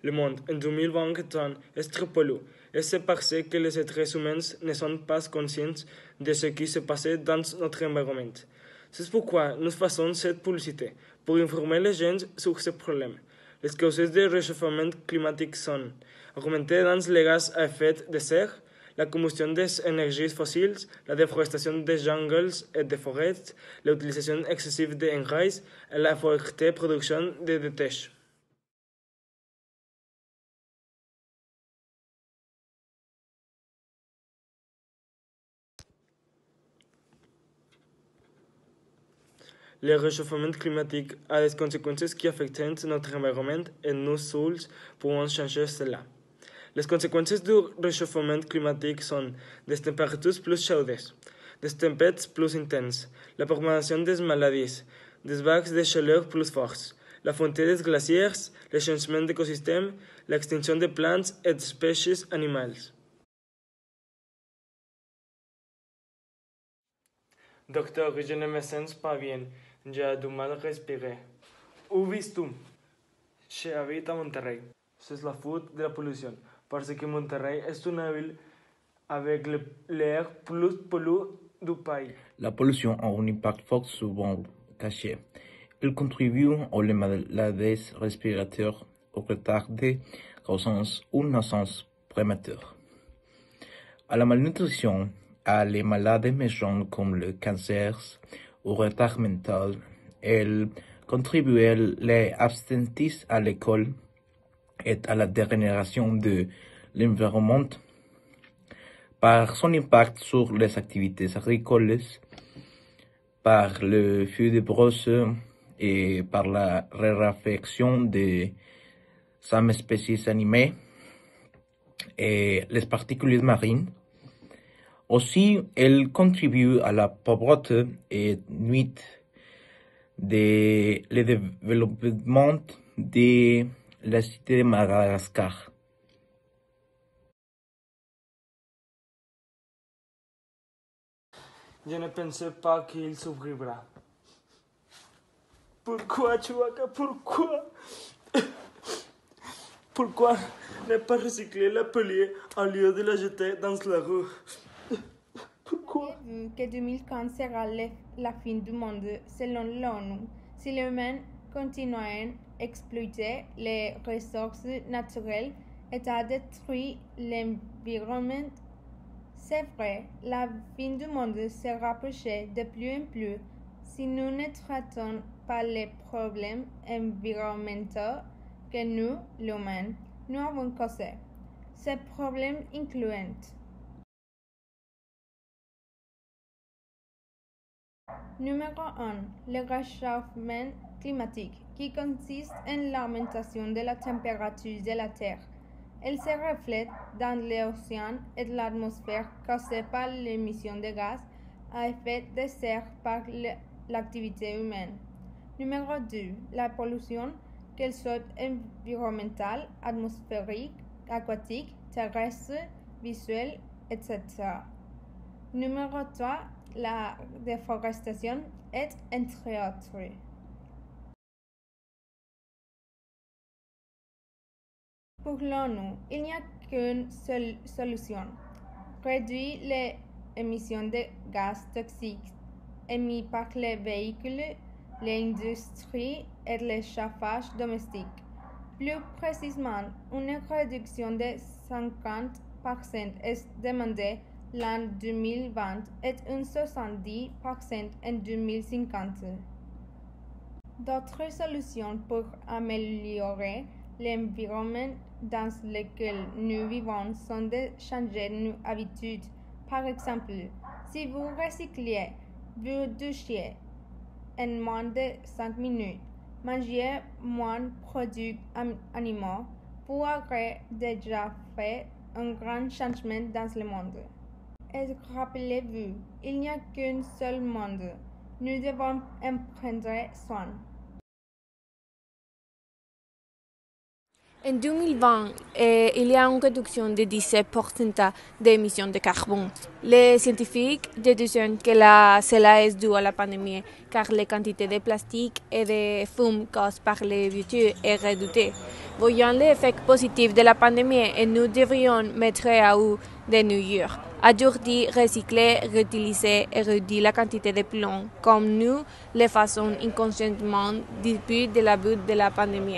Le monde en 2021 est très pollué, et c'est parce que les êtres humains ne sont pas conscients de ce qui se passe dans notre environnement. C'est pourquoi nous faisons cette publicité, pour informer les gens sur ce problème. Les causes du réchauffement climatique sont augmenter dans les gaz à effet de serre, la combustion des énergies fossiles, la déforestation des jungles et des forêts, l'utilisation excessive d'engrais et la forte production de déchets. Le réchauffement climatique a des conséquences qui affectent notre environnement et nous seuls pouvons changer cela. Les conséquences du réchauffement climatique sont des températures plus chaudes, des tempêtes plus intenses, la propagation des maladies, des vagues de chaleur plus fortes, la fonte des glaciers, le changement d'écosystèmes, l'extinction des plantes et d'espèces animales. Docteur, je ne me sens pas bien. J'ai du mal à respirer. Où vis-tu? J'habite à Monterrey. C'est la faute de la pollution, parce que Monterrey est une ville avec l'air plus pollué du pays. La pollution a un impact fort sur mon cachet. Elle contribue aux maladies respiratoires, au retard de croissance ou naissance prématurée, à la malnutrition, à les maladies méchantes comme le cancer ou retard mental. Elle contribue à l'absentéisme à l'école et à la dégénération de l'environnement par son impact sur les activités agricoles, par le feu de brousse et par la raréfaction de sa espèces animées et les particules marines. Aussi, elle contribue à la pauvreté et nuit le développement de la cité de Madagascar. Je ne pensais pas qu'il survivra. Pourquoi, Chewbacca? Pourquoi? Pourquoi ne pas recycler la pelure au lieu de la jeter dans la rue? Pourquoi? Vu que 2015 sera la fin du monde selon l'ONU, si les humains continuent à exploiter les ressources naturelles et à détruire l'environnement, c'est vrai, la fin du monde se rapproche de plus en plus si nous ne traitons pas les problèmes environnementaux que nous, l'humain, nous avons causés. Ces problèmes incluent Numéro 1. Le réchauffement climatique, qui consiste en l'augmentation de la température de la Terre. Elle se reflète dans l'océan et l'atmosphère causée par l'émission de gaz à effet de serre par l'activité humaine. Numéro 2. La pollution, qu'elle soit environnementale, atmosphérique, aquatique, terrestre, visuelle, etc. Numéro 3. La déforestation et entre autres. Pour l'ONU, il n'y a qu'une seule solution. Réduire les émissions de gaz toxiques émis par les véhicules, l'industrie et le chauffage domestique. Plus précisément, une réduction de 50% est demandée l'an 2020 et un 70% en 2050. D'autres solutions pour améliorer l'environnement dans lequel nous vivons sont de changer nos habitudes. Par exemple, si vous recyclez, vous douchez en moins de 5 minutes, mangez moins de produits animaux, vous aurez déjà fait un grand changement dans le monde. Et rappelez-vous, il n'y a qu'un seul monde. Nous devons en prendre soin. En 2020, il y a une réduction de 17% d'émissions de carbone. Les scientifiques déduisent que cela est dû à la pandémie, car la quantité de plastique et de fume causée par les voitures est réduite. Voyant l'effet positif de la pandémie, nous devrions mettre à œuvre de mesures. Aujourd'hui, recycler, réutiliser et réduire la quantité de plomb, comme nous le faisons inconsciemment depuis le début de la pandémie.